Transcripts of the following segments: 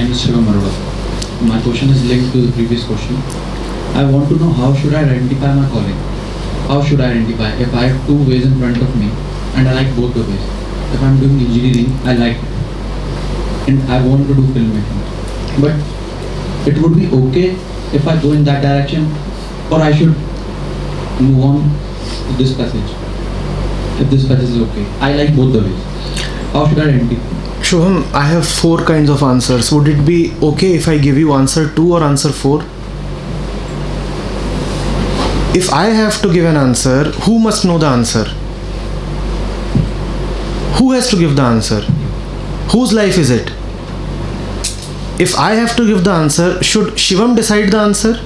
name is Shivam Arora. My question is linked to the previous question. I want to know how should I identify my calling? How should I identify if I have two ways in front of me and I like both the ways? If I'm doing engineering, I like it and I want to do filmmaking. But it would be okay if I go in that direction, or I should move on to this passage. If this passage is okay, I like both the ways. How should I identify? Shubham, I have 4 kinds of answers. Would it be okay if I give you answer 2 or answer 4? If I have to give an answer, who must know the answer? Who has to give the answer? Whose life is it? If I have to give the answer, should Shivam decide the answer?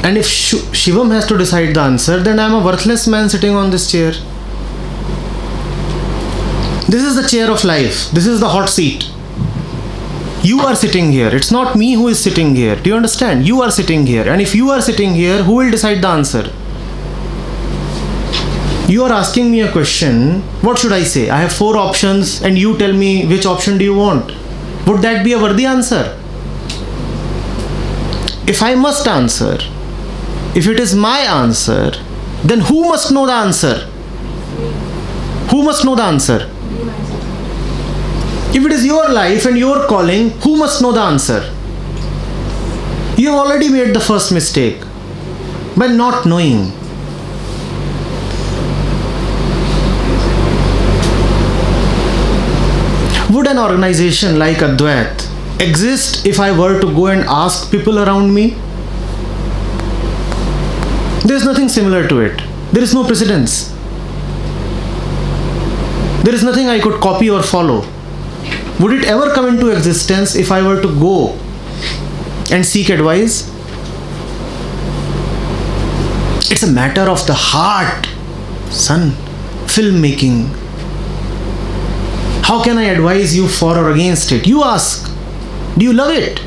And if Shivam has to decide the answer, then I am a worthless man sitting on this chair. This is the chair of life. This is the hot seat. You are sitting here. It's not me who is sitting here. Do you understand? You are sitting here. And if you are sitting here, who will decide the answer? You are asking me a question. What should I say? I have 4 options and you tell me which option do you want. Would that be a worthy answer? If I must answer, if it is my answer, then who must know the answer? Who must know the answer? If it is your life and your calling, who must know the answer? You have already made the first mistake by not knowing. Would an organization like Advait exist if I were to go and ask people around me? There is nothing similar to it. There is no precedence. There is nothing I could copy or follow. Would it ever come into existence if I were to go and seek advice? It's a matter of the heart, son. Filmmaking. How can I advise you for or against it? You ask. Do you love it?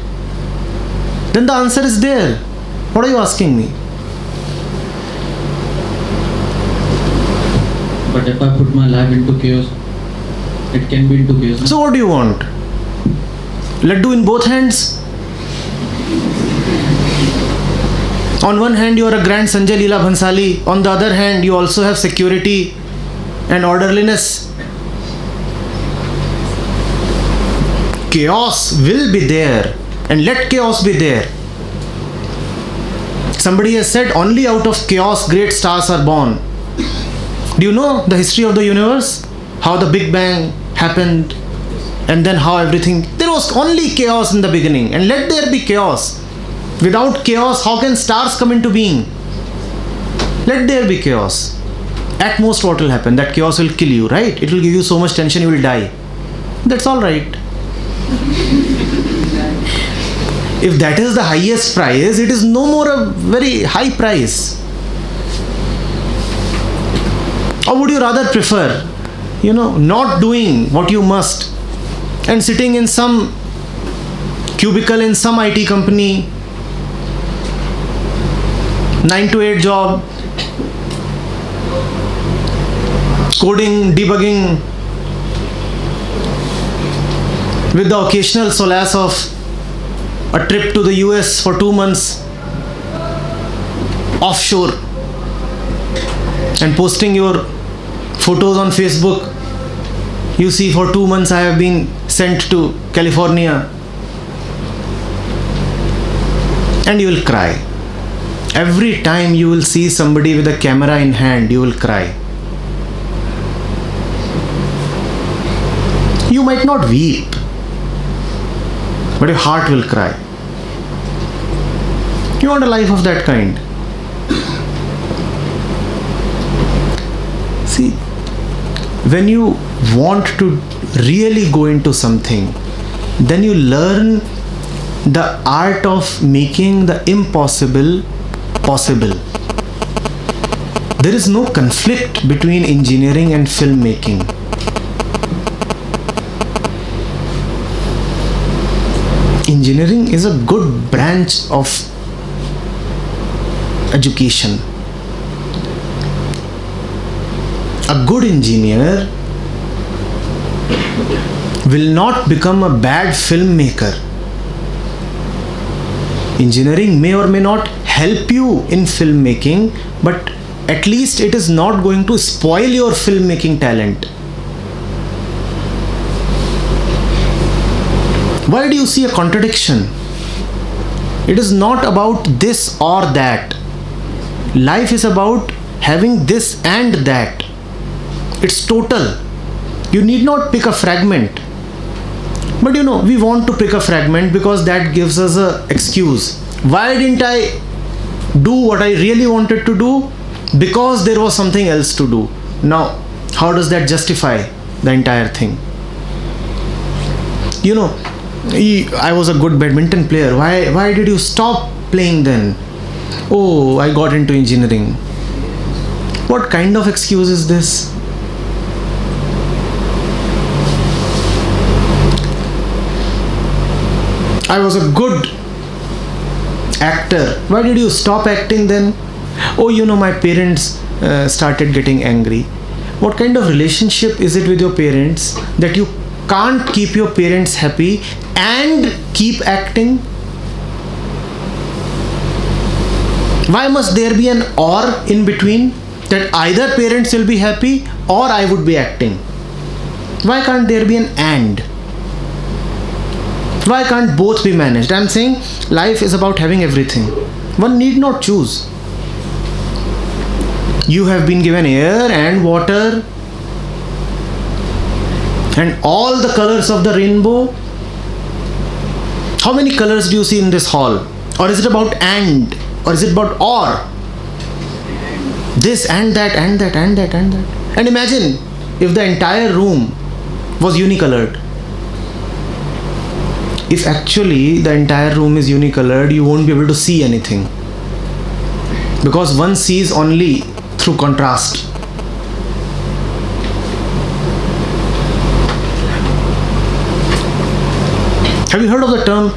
Then the answer is there. What are you asking me? But if I put my life into chaos, it can be into chaos. So what do you want? Laddu in both hands? On one hand you are a grand Sanjay Leela Bhansali. On the other hand you also have security and orderliness. Chaos will be there, and let chaos be there. Somebody has said only out of chaos great stars are born. Do you know the history of the universe? How the Big Bang happened and then how everything... There was only chaos in the beginning, and let there be chaos. Without chaos, how can stars come into being? Let there be chaos. At most what will happen? That chaos will kill you, right? It will give you so much tension you will die. That's all right. If that is the highest price, it is no more a very high price. Or would you rather prefer, not doing what you must and sitting in some cubicle in some IT company, 9 to 8 job, coding, debugging, with the occasional solace of a trip to the US for 2 months offshore and posting your photos on Facebook? You see, for 2 months I have been sent to California, and you will cry. Every time you will see somebody with a camera in hand, you will cry. You might not weep, but your heart will cry. You want a life of that kind. See, when you want to really go into something, then you learn the art of making the impossible possible. There is no conflict between engineering and filmmaking. Engineering is a good branch of education. A good engineer will not become a bad filmmaker. Engineering may or may not help you in filmmaking, but at least it is not going to spoil your filmmaking talent. Why do you see a contradiction? It is not about this or that. Life is about having this and that. It's total. You need not pick a fragment. But we want to pick a fragment because that gives us an excuse. Why didn't I do what I really wanted to do? Because there was something else to do. Now, how does that justify the entire thing? I was a good badminton player. Why did you stop playing then? Oh, I got into engineering. What kind of excuse is this? I was a good actor. Why did you stop acting then? Oh, my parents started getting angry. What kind of relationship is it with your parents that you can't keep your parents happy and keep acting? Why must there be an or in between, that either parents will be happy or I would be acting? Why can't there be an and? Why can't both be managed? I'm saying life is about having everything. One need not choose. You have been given air and water and all the colors of the rainbow. How many colors do you see in this hall? Or is it about and? Or is it about or? This and that and that and that and that. And imagine if the entire room was unicolored. If actually the entire room is unicolored, you won't be able to see anything. Because one sees only through contrast. Have you heard of the term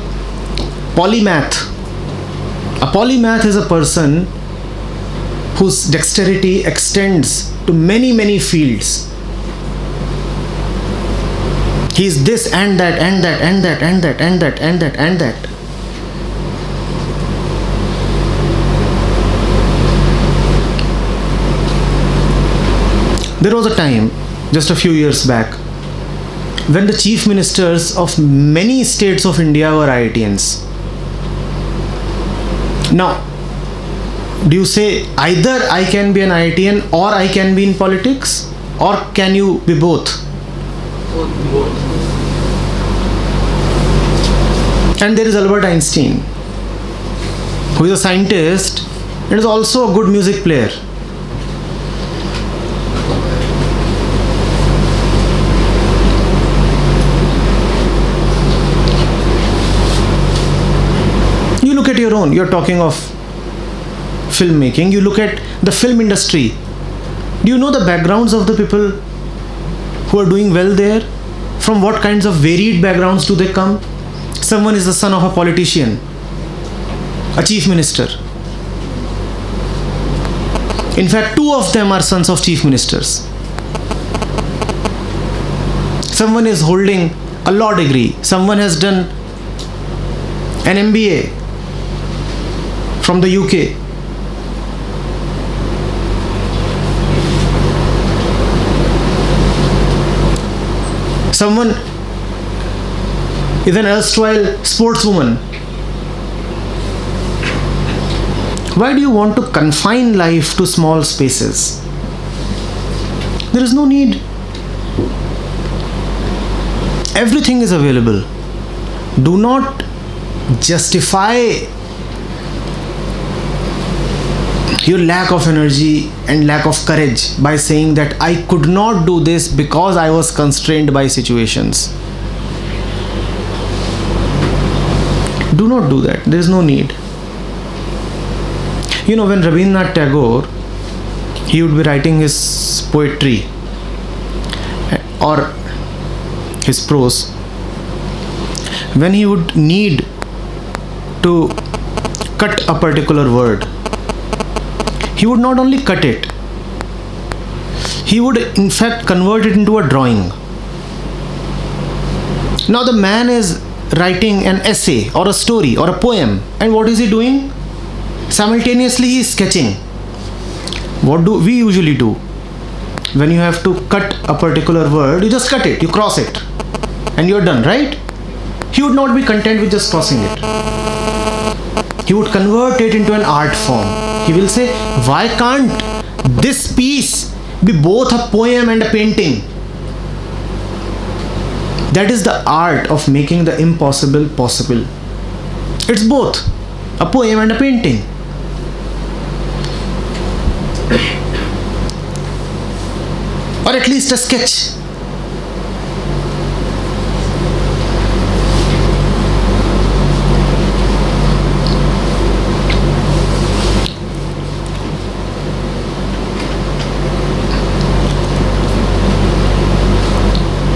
polymath? A polymath is a person whose dexterity extends to many fields. He is this and that and that and that and that and that and that and that. There was a time, just a few years back, when the chief ministers of many states of India were IITians. Now, do you say either I can be an IITian or I can be in politics, or can you be both? And there is Albert Einstein, who is a scientist and is also a good music player. You look at your own, you're talking of filmmaking, you look at the film industry. Do you know the backgrounds of the people who are doing well there? From what kinds of varied backgrounds do they come? Someone is the son of a politician, a chief minister. In fact, two of them are sons of chief ministers. Someone is holding a law degree. Someone has done an MBA from the UK. Someone is an erstwhile sportswoman. Why do you want to confine life to small spaces? There is no need. Everything is available. Do not justify your lack of energy and lack of courage by saying that I could not do this because I was constrained by situations. Do not do that. There is no need. When Rabindranath Tagore, he would be writing his poetry or his prose, when he would need to cut a particular word, he would not only cut it, he would in fact convert it into a drawing. Now the man is writing an essay or a story or a poem, and what is he doing? Simultaneously he is sketching. What do we usually do? When you have to cut a particular word, you just cut it, you cross it, and you're done, right? He would not be content with just crossing it. He would convert it into an art form. He will say, why can't this piece be both a poem and a painting? That is the art of making the impossible possible. It's both a poem and a painting. Or at least a sketch.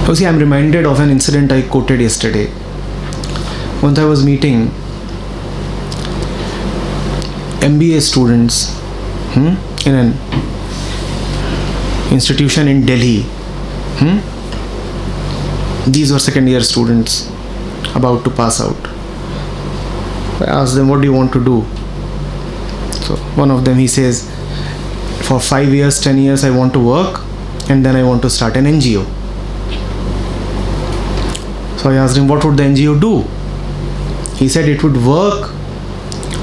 You see, I'm reminded of an incident I quoted yesterday. Once I was meeting MBA students in an institution in Delhi. These were second year students about to pass out. I asked them, what do you want to do? So one of them, he says, for 5 years, 10 years I want to work, and then I want to start an NGO. So I asked him, what would the NGO do? He said it would work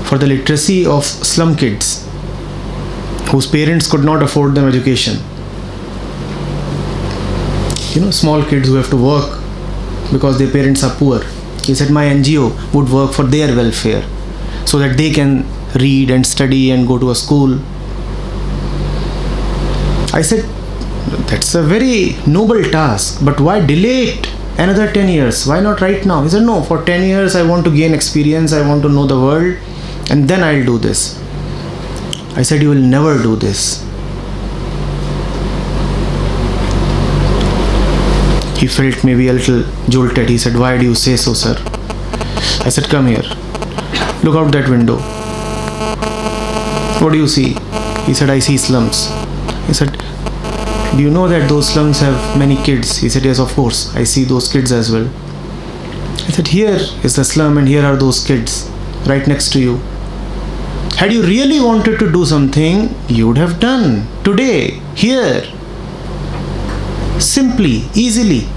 for the literacy of slum kids whose parents could not afford them education. Small kids who have to work because their parents are poor. He said my NGO would work for their welfare so that they can read and study and go to a school. I said, that's a very noble task, but why delay it another 10 years? Why not right now? He said, no, for 10 years I want to gain experience, I want to know the world, and then I'll do this. I said, you will never do this. He felt maybe a little jolted. He said, why do you say so, sir? I said, come here. Look out that window. What do you see? He said, I see slums. He said, do you know that those slums have many kids? He said, yes, of course. I see those kids as well. I said, here is the slum and here are those kids right next to you. Had you really wanted to do something, you would have done today, here. Simply, easily.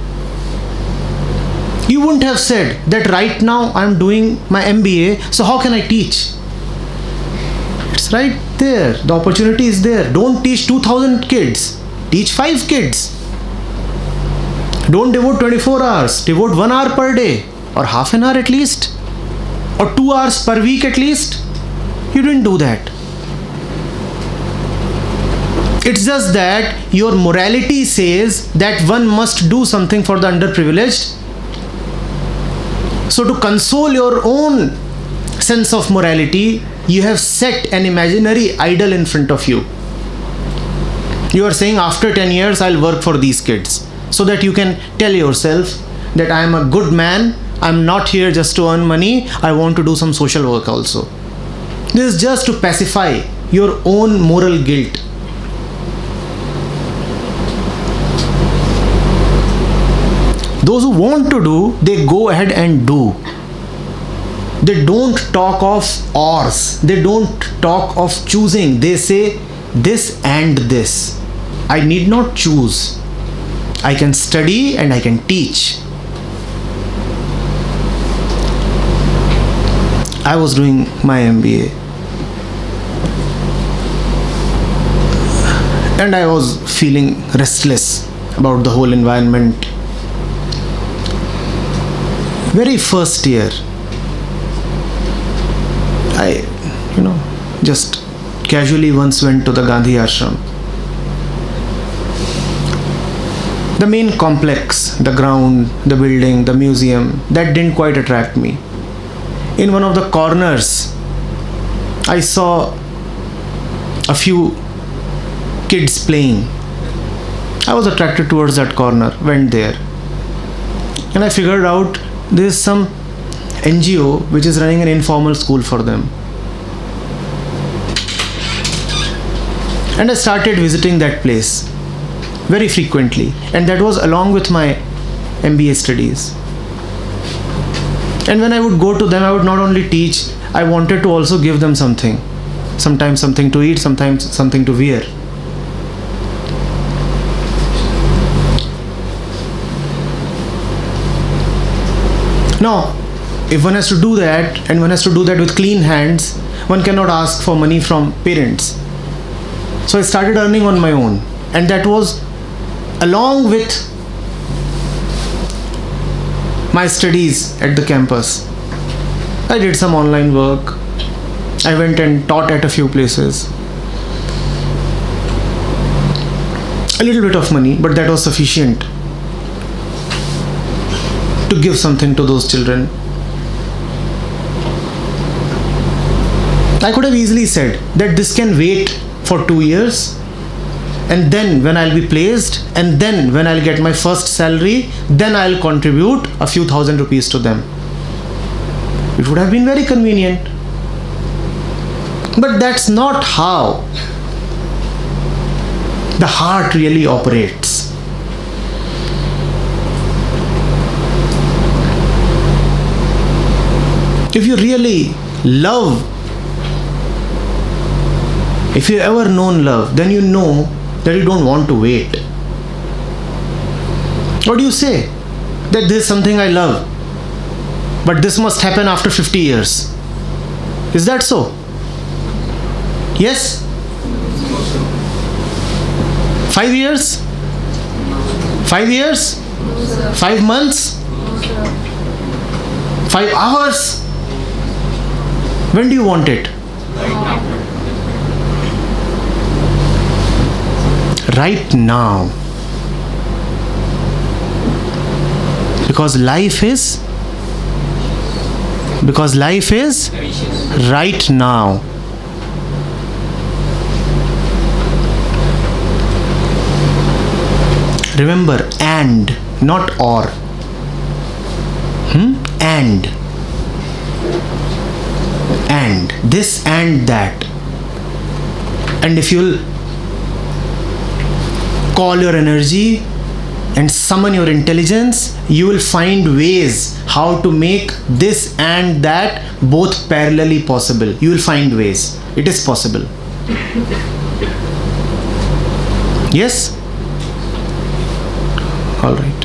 You wouldn't have said that right now I'm doing my MBA, so how can I teach? It's right there. The opportunity is there. Don't teach 2,000 kids. Teach 5 kids. Don't devote 24 hours. Devote 1 hour per day, or half an hour at least, or 2 hours per week at least. You didn't do that. It's just that your morality says that one must do something for the underprivileged. So to console your own sense of morality, you have set an imaginary idol in front of you. You are saying, after 10 years I'll work for these kids, so that you can tell yourself that I am a good man, I'm not here just to earn money, I want to do some social work also. This is just to pacify your own moral guilt. Those who want to do, they go ahead and do. They don't talk of ors. They don't talk of choosing. They say this and this. I need not choose. I can study and I can teach. I was doing my MBA. And I was feeling restless about the whole environment. Very first year, I, just casually once went to the Gandhi ashram. The main complex, the ground, the building, the museum, that didn't quite attract me. In one of the corners, I saw a few kids playing. I was attracted towards that corner, went there. And I figured out there is some NGO which is running an informal school for them. And I started visiting that place very frequently, and that was along with my MBA studies. And when I would go to them, I would not only teach, I wanted to also give them something. Sometimes something to eat, sometimes something to wear. Now, if one has to do that, and one has to do that with clean hands, one cannot ask for money from parents. So I started earning on my own, and that was along with my studies at the campus. I did some online work. I went and taught at a few places. A little bit of money, but that was sufficient to give something to those children. I could have easily said that this can wait for 2 years, and then when I'll be placed, and then when I'll get my first salary, then I'll contribute a few thousand rupees to them. It would have been very convenient. But that's not how the heart really operates. If you really love, if you ever known love, then you know that you don't want to wait. What do you say? That this is something I love, but this must happen after 50 years. Is that so? Yes? 5 years? 5 years? 5 months? 5 hours? When do you want it? Right now. Because life is right now. Remember, and, not or. And this and that. And if you'll call your energy and summon your intelligence, you will find ways how to make this and that both parallelly possible. You will find ways. It is possible. Yes? All right.